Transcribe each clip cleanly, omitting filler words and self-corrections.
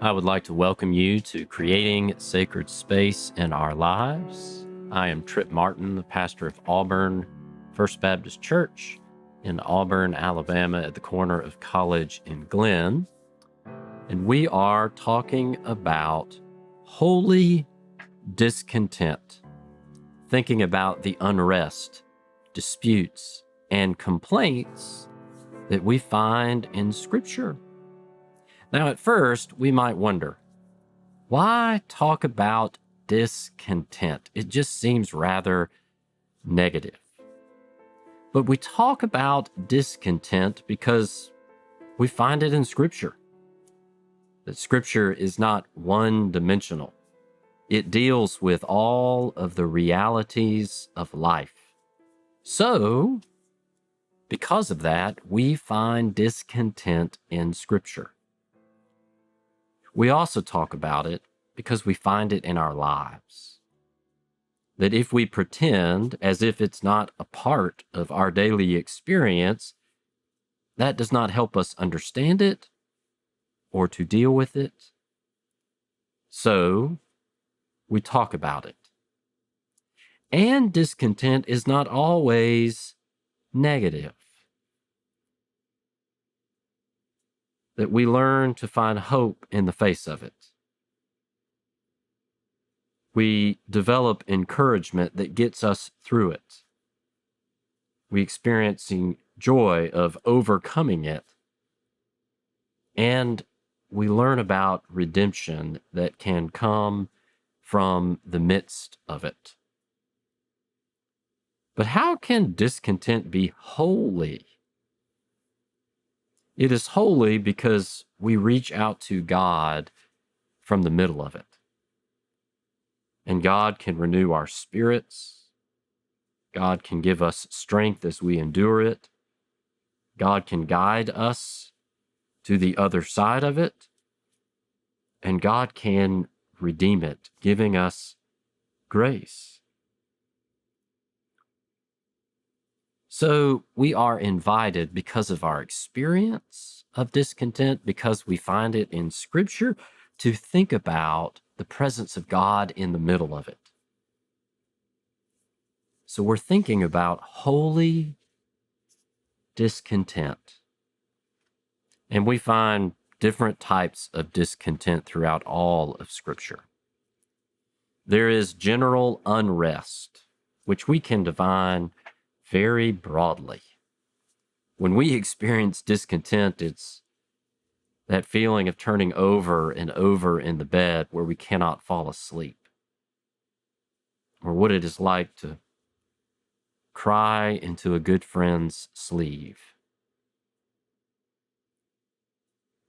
I would like to welcome you to Creating Sacred Space in Our Lives. I am Tripp Martin, the pastor of Auburn First Baptist Church in Auburn, Alabama, at the corner of College and Glen. And we are talking about holy discontent, thinking about the unrest, disputes, and complaints that we find in Scripture. Now, at first, we might wonder, why talk about discontent? It just seems rather negative. But we talk about discontent because we find it in Scripture. That Scripture is not one-dimensional. It deals with all of the realities of life. So, because of that, we find discontent in Scripture. We also talk about it because we find it in our lives. That if we pretend as if it's not a part of our daily experience, that does not help us understand it or to deal with it. So, we talk about it. And discontent is not always negative. That we learn to find hope in the face of it. We develop encouragement that gets us through it. We experiencing joy of overcoming it. And we learn about redemption that can come from the midst of it. But how can discontent be holy? It is holy because we reach out to God from the middle of it. And God can renew our spirits. God can give us strength as we endure it. God can guide us to the other side of it. And God can redeem it, giving us grace. So we are invited because of our experience of discontent, because we find it in Scripture, to think about the presence of God in the middle of it. So we're thinking about holy discontent. And we find different types of discontent throughout all of Scripture. There is general unrest, which we can define very broadly. When we experience discontent, it's that feeling of turning over and over in the bed where we cannot fall asleep. Or what it is like to cry into a good friend's sleeve.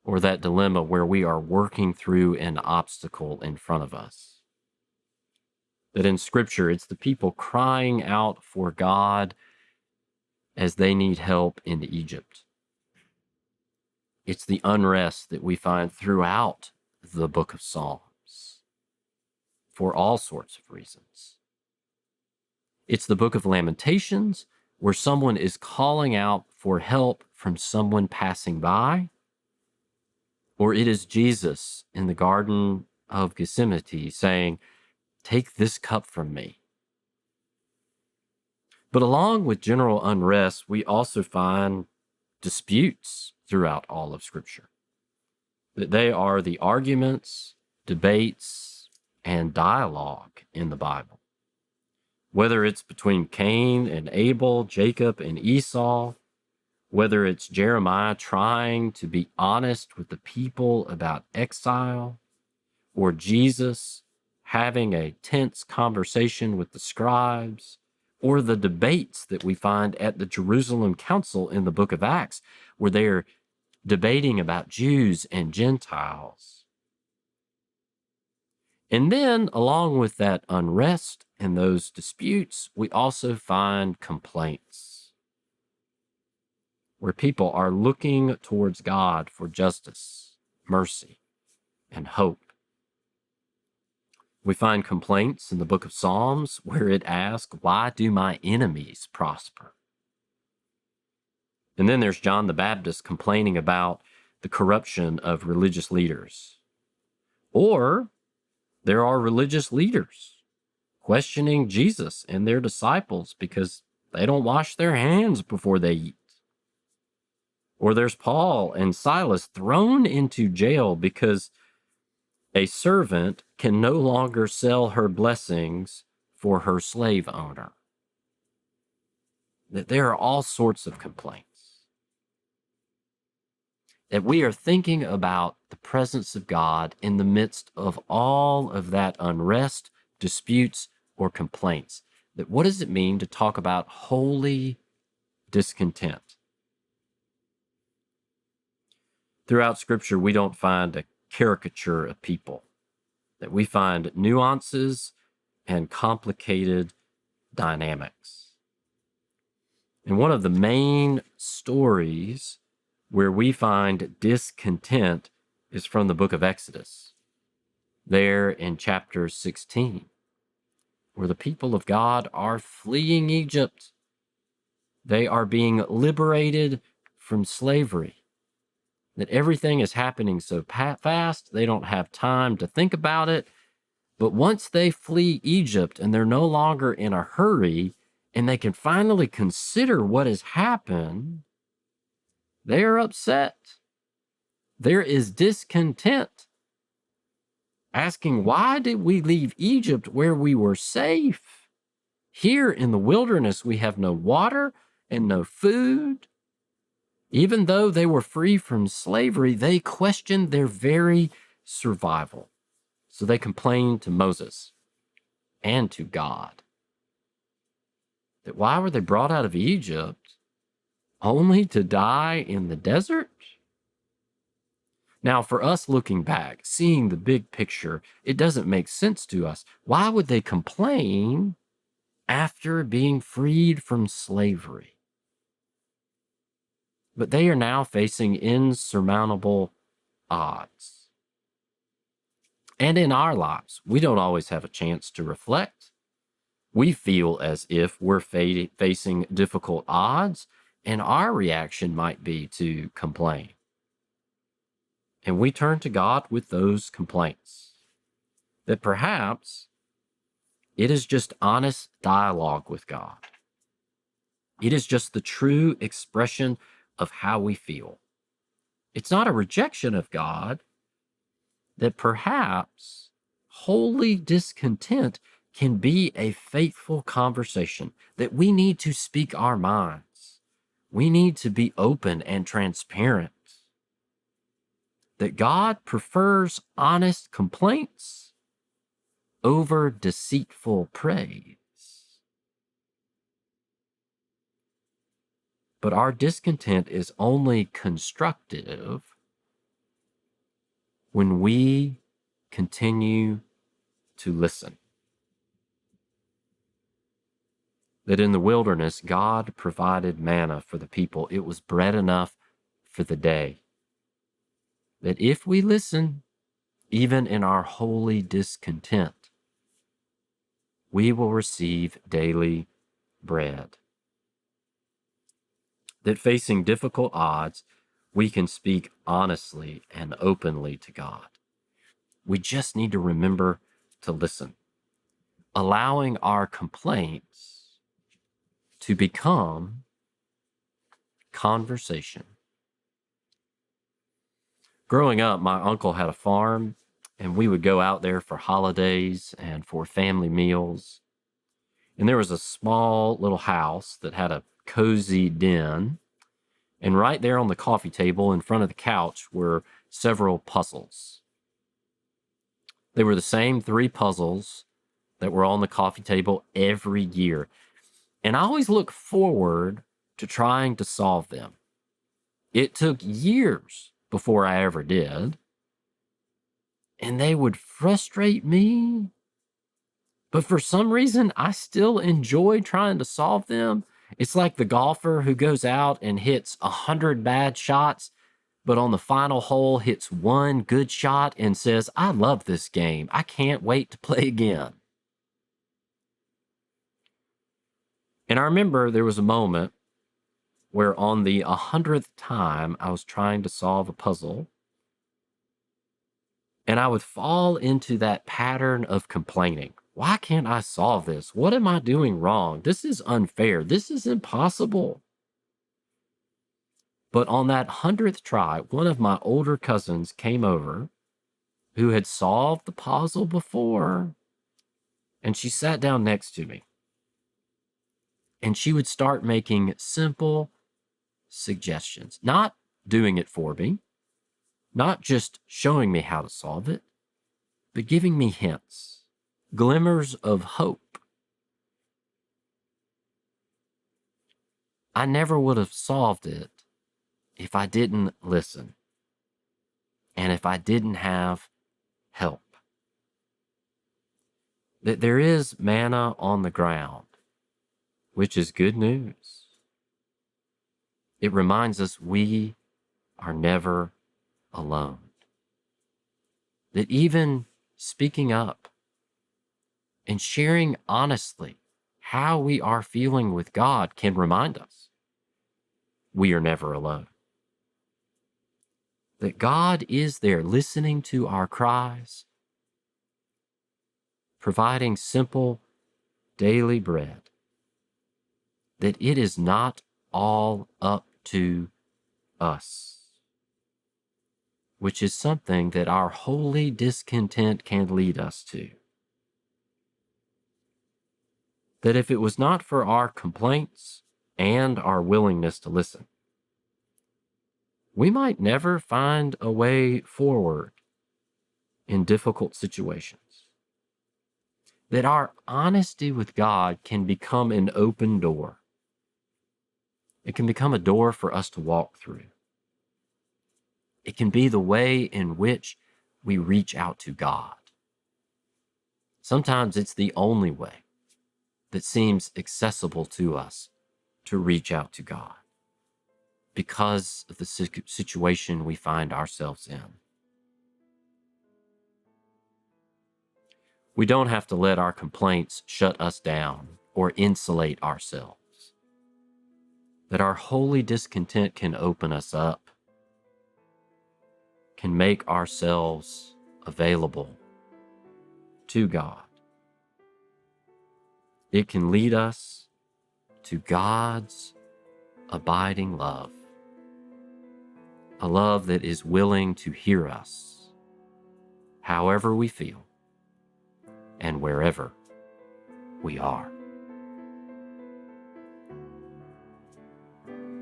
Or that dilemma where we are working through an obstacle in front of us. That in Scripture, it's the people crying out for God as they need help in Egypt. It's the unrest that we find throughout the book of Psalms for all sorts of reasons. It's the book of Lamentations where someone is calling out for help from someone passing by. Or it is Jesus in the Garden of Gethsemane saying, "Take this cup from me." But along with general unrest, we also find disputes throughout all of Scripture. That they are the arguments, debates, and dialogue in the Bible. Whether it's between Cain and Abel, Jacob and Esau, whether it's Jeremiah trying to be honest with the people about exile, or Jesus having a tense conversation with the scribes, or the debates that we find at the Jerusalem Council in the book of Acts, where they're debating about Jews and Gentiles. And then, along with that unrest and those disputes, we also find complaints, where people are looking towards God for justice, mercy, and hope. We find complaints in the book of Psalms where it asks, "Why do my enemies prosper?" And then there's John the Baptist complaining about the corruption of religious leaders. Or there are religious leaders questioning Jesus and their disciples because they don't wash their hands before they eat. Or there's Paul and Silas thrown into jail because a servant can no longer sell her blessings for her slave owner. That there are all sorts of complaints. That we are thinking about the presence of God in the midst of all of that unrest, disputes, or complaints. That what does it mean to talk about holy discontent? Throughout Scripture, we don't find a caricature of people. That we find nuances and complicated dynamics. And one of the main stories where we find discontent is from the book of Exodus, there in chapter 16, where the people of God are fleeing Egypt. They are being liberated from slavery. That everything is happening so fast, they don't have time to think about it. But once they flee Egypt and they're no longer in a hurry, and they can finally consider what has happened, they are upset. There is discontent, asking, why did we leave Egypt where we were safe? Here in the wilderness, we have no water and no food. Even though they were free from slavery, they questioned their very survival. So they complained to Moses and to God. That why were they brought out of Egypt only to die in the desert? Now, for us looking back, seeing the big picture, it doesn't make sense to us. Why would they complain after being freed from slavery? But they are now facing insurmountable odds. And in our lives, we don't always have a chance to reflect. We feel as if we're facing difficult odds, and our reaction might be to complain. And we turn to God with those complaints. That perhaps it is just honest dialogue with God. It is just the true expression of how we feel. It's not a rejection of God. That perhaps holy discontent can be a faithful conversation, that we need to speak our minds. We need to be open and transparent. That God prefers honest complaints over deceitful praise. But our discontent is only constructive when we continue to listen. That in the wilderness, God provided manna for the people. It was bread enough for the day. That if we listen, even in our holy discontent, we will receive daily bread. That facing difficult odds, we can speak honestly and openly to God. We just need to remember to listen, allowing our complaints to become conversation. Growing up, my uncle had a farm, and we would go out there for holidays and for family meals. And there was a small little house that had a cozy den. And right there on the coffee table in front of the couch were several puzzles. They were the same 3 puzzles that were on the coffee table every year. And I always look forward to trying to solve them. It took years before I ever did. And they would frustrate me. But for some reason, I still enjoy trying to solve them. It's like the golfer who goes out and hits 100 bad shots, but on the final hole hits 1 good shot and says, I love this game. I can't wait to play again. And I remember there was a moment where on the 100th time I was trying to solve a puzzle, And I would fall into that pattern of complaining. Why can't I solve this? What am I doing wrong? This is unfair. This is impossible. But on that 100th try, one of my older cousins came over who had solved the puzzle before, and she sat down next to me. And she would start making simple suggestions, not doing it for me, not just showing me how to solve it, but giving me hints, glimmers of hope. I never would have solved it if I didn't listen and if I didn't have help. That there is manna on the ground, which is good news. It reminds us we are never alone. That even speaking up and sharing honestly how we are feeling with God can remind us we are never alone. That God is there listening to our cries, providing simple daily bread. That it is not all up to us, which is something that our holy discontent can lead us to. That if it was not for our complaints and our willingness to listen, we might never find a way forward in difficult situations. That our honesty with God can become an open door. It can become a door for us to walk through. It can be the way in which we reach out to God. Sometimes it's the only way that seems accessible to us to reach out to God because of the situation we find ourselves in. We don't have to let our complaints shut us down or insulate ourselves. That our holy discontent can open us up, can make ourselves available to God. It can lead us to God's abiding love, a love that is willing to hear us, however we feel and wherever we are.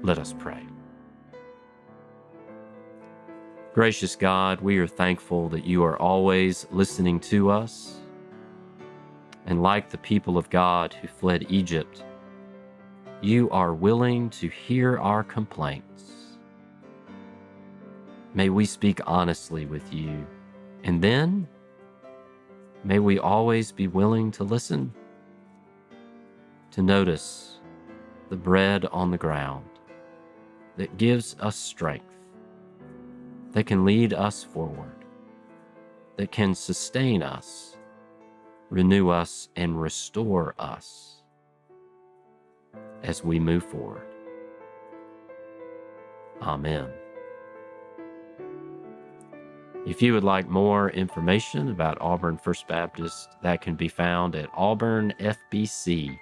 Let us pray. Gracious God, we are thankful that you are always listening to us. And like the people of God who fled Egypt, you are willing to hear our complaints. May we speak honestly with you, and then may we always be willing to listen, to notice the bread on the ground that gives us strength, that can lead us forward, that can sustain us, renew us, and restore us as we move forward. Amen. If you would like more information about Auburn First Baptist, that can be found at auburnfbc.org.